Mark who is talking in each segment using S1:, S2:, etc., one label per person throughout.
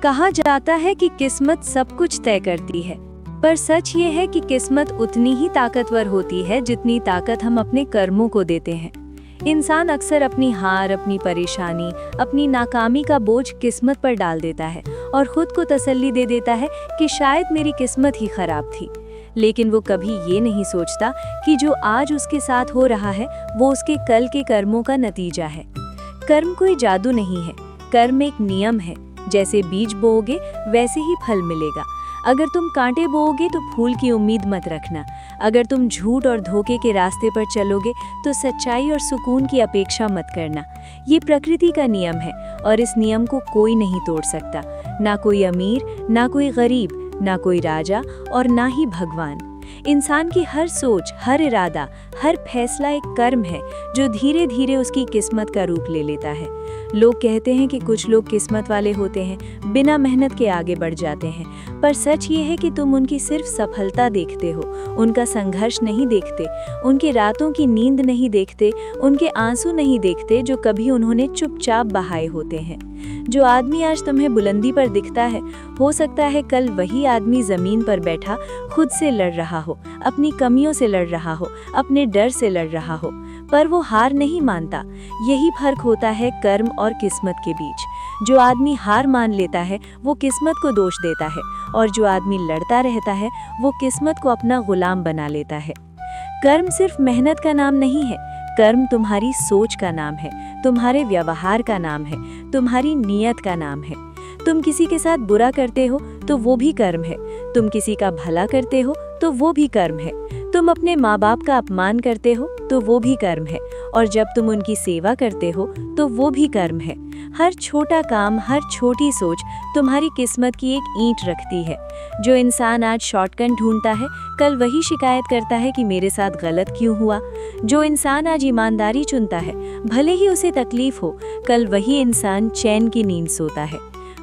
S1: कहा जाता है कि किस्मत सब कुछ तय करती है, पर सच ये है कि किस्मत उतनी ही ताकतवर होती है जितनी ताकत हम अपने कर्मों को देते हैं। इंसान अक्सर अपनी हार, अपनी परेशानी, अपनी नाकामी का बोझ किस्मत पर डाल देता है और खुद को तसल्ली दे देता है कि शायद मेरी किस्मत ही खराब थी। लेकिन वो कभी ये नहीं सोचता कि जो आज उसके साथ हो रहा है वो उसके कल के कर्मों का नतीजा है। कर्म कोई जादू नहीं है, कर्म एक नियम है। जैसे बीज बोओगे वैसे ही फल मिलेगा। अगर तुम कांटे बोओगे तो फूल की उम्मीद मत रखना। अगर तुम झूठ और धोखे के रास्ते पर चलोगे तो सच्चाई और सुकून की अपेक्षा मत करना। ये प्रकृति का नियम है और इस नियम को कोई नहीं तोड़ सकता, ना कोई अमीर, ना कोई गरीब, ना कोई राजा और ना ही भगवान। इंसान की हर सोच, हर इरादा, हर फैसला एक कर्म है जो धीरे धीरे उसकी किस्मत का रूप ले लेता है। लोग कहते हैं कि कुछ लोग किस्मत वाले होते हैं, बिना मेहनत के आगे बढ़ जाते हैं, पर सच ये है कि तुम उनकी सिर्फ सफलता देखते हो, उनका संघर्ष नहीं देखते, उनके रातों की नींद नहीं देखते, उनके आंसू नहीं देखते जो कभी उन्होंने चुपचाप बहाए होते हैं। जो आदमी आज तुम्हें बुलंदी पर दिखता है, हो सकता है कल वही आदमी जमीन पर बैठा खुद से लड़ रहा हो, अपनी कमियों से लड़ रहा हो, अपने डर से लड़ रहा हो, पर वो हार नहीं मानता। यही फर्क होता है कर्म और किस्मत के बीच। जो आदमी हार मान लेता है वो किस्मत को दोष देता है, और जो आदमी लड़ता रहता है वो किस्मत को अपना गुलाम बना लेता है। कर्म सिर्फ मेहनत का नाम नहीं है, कर्म तुम्हारी सोच का नाम है, तुम्हारे व्यवहार का नाम है, तुम्हारी नीयत का नाम है। तुम किसी के साथ बुरा करते हो तो वो भी कर्म है, तुम किसी का भला करते हो तो वो भी कर्म है, तुम अपने माँ बाप का अपमान करते हो तो वो भी कर्म है, और जब तुम उनकी सेवा करते हो तो वो भी कर्म है। हर छोटा काम, हर छोटी सोच तुम्हारी किस्मत की एक ईंट रखती है। जो इंसान आज शॉर्टकट ढूंढता है, कल वही शिकायत करता है कि मेरे साथ गलत क्यों हुआ। जो इंसान आज ईमानदारी चुनता है, भले ही उसे तकलीफ हो, कल वही इंसान चैन की नींद सोता है।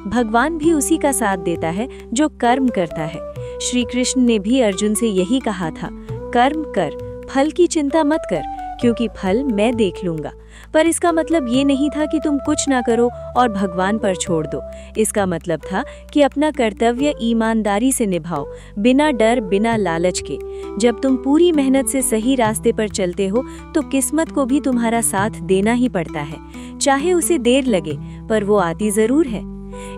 S1: भगवान भी उसी का साथ देता है जो कर्म करता है। श्री कृष्ण ने भी अर्जुन से यही कहा था, कर्म कर, फल की चिंता मत कर, क्योंकि फल मैं देख लूंगा। पर इसका मतलब ये नहीं था कि तुम कुछ ना करो और भगवान पर छोड़ दो। इसका मतलब था कि अपना कर्तव्य ईमानदारी से निभाओ, बिना डर, बिना लालच के। जब तुम पूरी मेहनत से सही रास्ते पर चलते हो तो किस्मत को भी तुम्हारा साथ देना ही पड़ता है, चाहे उसे देर लगे, पर वो आती जरूर है।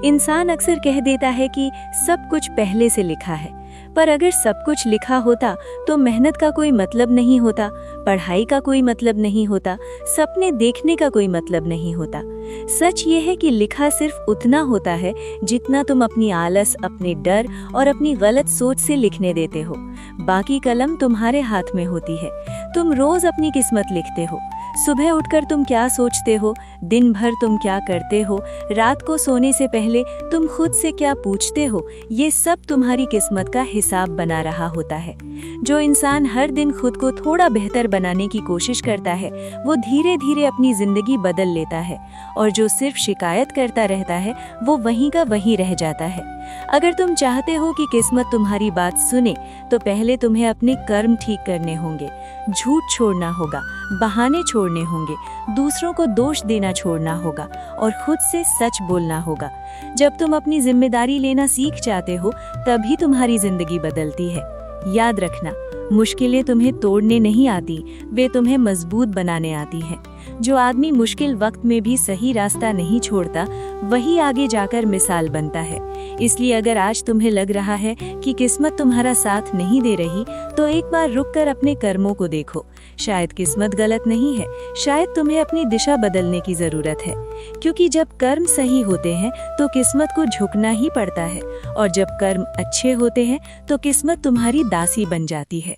S1: इंसान अक्सर कह देता है कि सब कुछ पहले से लिखा है, पर अगर सब कुछ लिखा होता तो मेहनत का कोई मतलब नहीं होता, पढ़ाई का कोई मतलब नहीं होता, सपने देखने का कोई मतलब नहीं होता। सच ये है कि लिखा सिर्फ उतना होता है जितना तुम अपनी आलस, अपने डर और अपनी गलत सोच से लिखने देते हो। बाकी कलम तुम्हारे हाथ में होती है। तुम रोज अपनी किस्मत लिखते हो। सुबह उठकर तुम क्या सोचते हो, दिन भर तुम क्या करते हो, रात को सोने से पहले तुम खुद से क्या पूछते हो, ये सब तुम्हारी किस्मत का हिसाब बना रहा होता है। जो इंसान हर दिन खुद को थोड़ा बेहतर बनाने की कोशिश करता है वो धीरे धीरे अपनी जिंदगी बदल लेता है, और जो सिर्फ शिकायत करता रहता है वो वहीं का वहीं रह जाता है। अगर तुम चाहते हो कि किस्मत तुम्हारी बात सुने तो पहले तुम्हें अपने कर्म ठीक करने होंगे। झूठ छोड़ना होगा, बहाने छोड़ने होंगे, दूसरों को दोष देना छोड़ना होगा और खुद से सच बोलना होगा। जब तुम अपनी जिम्मेदारी लेना सीख जाते हो तभी तुम्हारी जिंदगी बदलती है। याद रखना, मुश्किलें तुम्हें तोड़ने नहीं आती, वे तुम्हें मजबूत बनाने आती हैं। जो आदमी मुश्किल वक्त में भी सही रास्ता नहीं छोड़ता वही आगे जाकर मिसाल बनता है। इसलिए अगर आज तुम्हें लग रहा है कि किस्मत तुम्हारा साथ नहीं दे रही तो एक बार रुककर अपने कर्मों को देखो। शायद किस्मत गलत नहीं है, शायद तुम्हें अपनी दिशा बदलने की जरूरत है, क्योंकि जब कर्म सही होते हैं तो किस्मत को झुकना ही पड़ता है, और जब कर्म अच्छे होते हैं तो किस्मत तुम्हारी दासी बन जाती है।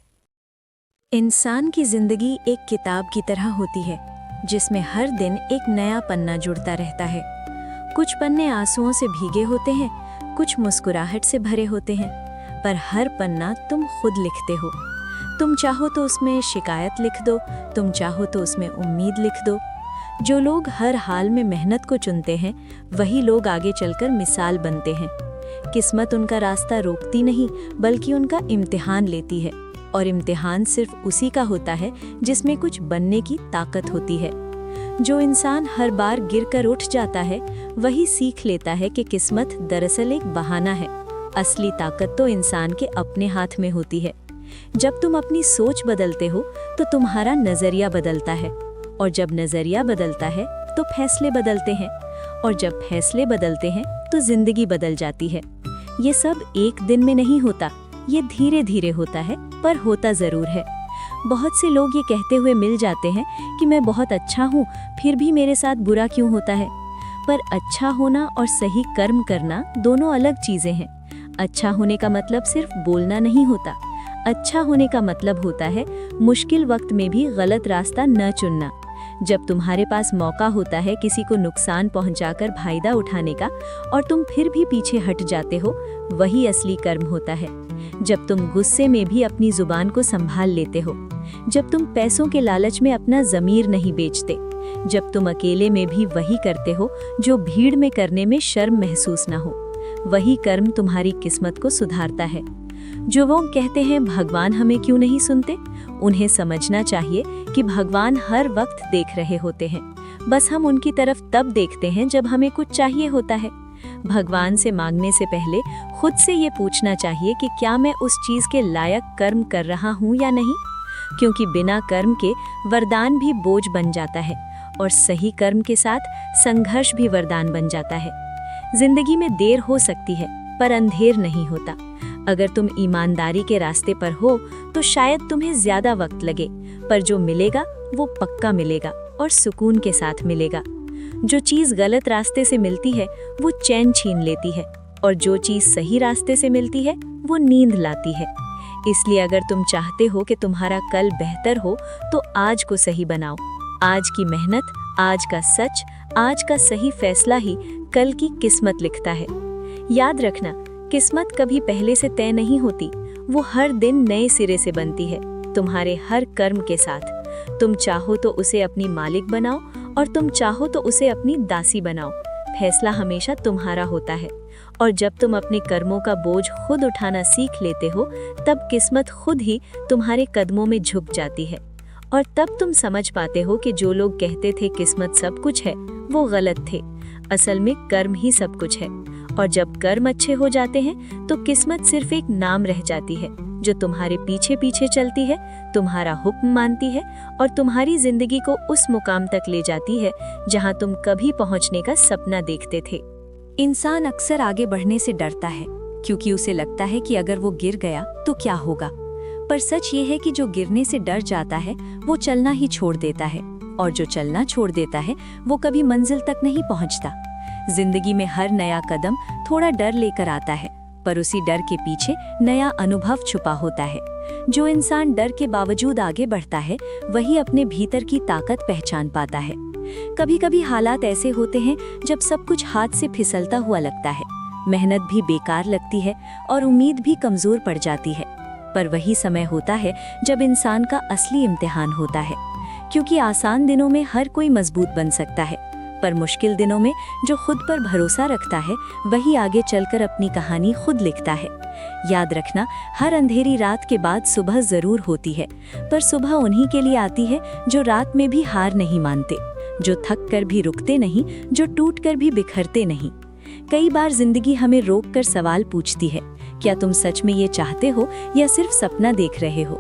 S1: इंसान की जिंदगी एक किताब की तरह होती है जिसमें हर दिन एक नया पन्ना जुड़ता रहता है। कुछ पन्ने आंसुओं से भीगे होते हैं, कुछ मुस्कुराहट से भरे होते हैं, पर हर पन्ना तुम खुद लिखते हो। तुम चाहो तो उसमें शिकायत लिख दो, तुम चाहो तो उसमें उम्मीद लिख दो। जो लोग हर हाल में मेहनत को चुनते हैं वही लोग आगे चलकर मिसाल बनते हैं। किस्मत उनका रास्ता रोकती नहीं बल्कि उनका इम्तिहान लेती है, और इम्तिहान सिर्फ उसी का होता है जिसमें कुछ बनने की ताकत होती है। जो इंसान हर बार गिरकर उठ जाता है वही सीख लेता है कि किस्मत दरअसल एक बहाना है। असली ताकत तो इंसान के अपने हाथ में होती है। जब तुम अपनी सोच बदलते हो तो तुम्हारा नजरिया बदलता है, और जब नजरिया बदलता है तो फैसले बदलते हैं, और जब फैसले बदलते हैं तो जिंदगी बदल जाती है। ये सब एक दिन में नहीं होता, ये धीरे धीरे होता है, पर होता जरूर है। बहुत से लोग ये कहते हुए मिल जाते हैं कि मैं बहुत अच्छा हूँ, फिर भी मेरे साथ बुरा क्यों होता है। पर अच्छा होना और सही कर्म करना दोनों अलग चीजें हैं। अच्छा होने का मतलब सिर्फ बोलना नहीं होता। अच्छा होने का मतलब होता है मुश्किल वक्त में भी गलत रास्ता न चुनना। जब तुम्हारे पास मौका होता है किसी को नुकसान पहुंचाकर फायदा उठाने का और तुम फिर भी पीछे हट जाते हो, वही असली कर्म होता है। जब तुम गुस्से में भी अपनी जुबान को संभाल लेते हो, जब तुम पैसों के लालच में अपना ज़मीर नहीं बेचते, जब तुम अकेले में भी वही करते हो जो भीड़ में करने में शर्म महसूस ना हो, वही कर्म तुम्हारी किस्मत को सुधारता है। जो वो कहते हैं भगवान हमें क्यों नहीं सुनते, उन्हें समझना चाहिए कि भगवान हर वक्त देख रहे होते हैं। बस हम उनकी तरफ तब देखते हैं जब हमें कुछ चाहिए होता है। भगवान से मांगने से पहले खुद से ये पूछना चाहिए कि क्या मैं उस चीज़ के लायक कर्म कर रहा हूँ या नहीं, क्योंकि बिना कर्म के वरदान भी बोझ बन जाता है और सही कर्म के साथ संघर्ष भी वरदान बन जाता है। जिंदगी में देर हो सकती है पर अंधेर नहीं होता। अगर तुम ईमानदारी के रास्ते पर हो तो शायद तुम्हें ज्यादा वक्त लगे, पर जो मिलेगा वो पक्का मिलेगा और सुकून के साथ मिलेगा। जो चीज़ गलत रास्ते से मिलती है वो चैन छीन लेती है, और जो चीज़ सही रास्ते से मिलती है वो नींद लाती है। इसलिए अगर तुम चाहते हो कि तुम्हारा कल बेहतर हो तो आज को सही बनाओ। आज की मेहनत, आज का सच, आज का सही फैसला ही कल की किस्मत लिखता है। याद रखना, किस्मत कभी पहले से तय नहीं होती, वो हर दिन नए सिरे से बनती है तुम्हारे हर कर्म के साथ। तुम चाहो तो उसे अपनी मालिक बनाओ और तुम चाहो तो उसे अपनी दासी बनाओ। फैसला हमेशा तुम्हारा होता है, और जब तुम अपने कर्मों का बोझ खुद उठाना सीख लेते हो तब किस्मत खुद ही तुम्हारे कदमों में झुक जाती है। और तब तुम समझ पाते हो कि जो लोग कहते थे किस्मत सब कुछ है, वो गलत थे। असल में कर्म ही सब कुछ है, और जब कर्म अच्छे हो जाते हैं तो किस्मत सिर्फ एक नाम रह जाती है जो तुम्हारे पीछे पीछे चलती है, तुम्हारा हुक्म मानती है और तुम्हारी जिंदगी को उस मुकाम तक ले जाती है जहां तुम कभी पहुंचने का सपना देखते थे। इंसान अक्सर आगे बढ़ने से डरता है क्योंकि उसे लगता है कि अगर वो गिर गया तो क्या होगा। पर सच ये है कि जो गिरने से डर जाता है वो चलना ही छोड़ देता है, और जो चलना छोड़ देता है वो कभी मंजिल तक नहीं पहुंचता। जिंदगी में हर नया कदम थोड़ा डर लेकर आता है, पर उसी डर के पीछे नया अनुभव छुपा होता है। जो इंसान डर के बावजूद आगे बढ़ता है वही अपने भीतर की ताकत पहचान पाता है। कभी कभी हालात ऐसे होते हैं जब सब कुछ हाथ से फिसलता हुआ लगता है, मेहनत भी बेकार लगती है और उम्मीद भी कमजोर पड़ जाती है। पर वही समय होता है जब इंसान का असली इम्तिहान होता है, क्योंकि आसान दिनों में हर कोई मजबूत बन सकता है, पर मुश्किल दिनों में जो खुद पर भरोसा रखता है वही आगे चलकर अपनी कहानी खुद लिखता है। याद रखना, हर अंधेरी रात के बाद सुबह जरूर होती है, पर सुबह उन्हीं के लिए आती है जो रात में भी हार नहीं मानते, जो थक कर भी रुकते नहीं, जो टूट कर भी बिखरते नहीं। कई बार जिंदगी हमें रोक कर सवाल पूछती है, क्या तुम सच में ये चाहते हो या सिर्फ सपना देख रहे हो?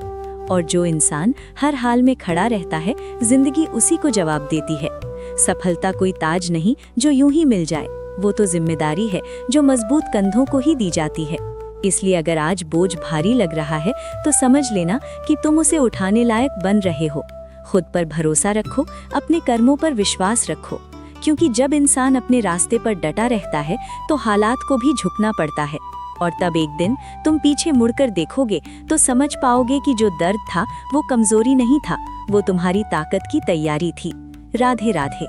S1: और जो इंसान हर हाल में खड़ा रहता है, जिंदगी उसी को जवाब देती है। सफलता कोई ताज नहीं जो यूं ही मिल जाए, वो तो जिम्मेदारी है जो मजबूत कंधों को ही दी जाती है। इसलिए अगर आज बोझ भारी लग रहा है तो समझ लेना कि तुम उसे उठाने लायक बन रहे हो। खुद पर भरोसा रखो, अपने कर्मों पर विश्वास रखो, क्योंकि जब इंसान अपने रास्ते पर डटा रहता है तो हालात को भी झुकना पड़ता है। और तब एक दिन तुम पीछे मुड़कर देखोगे तो समझ पाओगे कि जो दर्द था वो कमजोरी नहीं था, वो तुम्हारी ताकत की तैयारी थी। राधे राधे।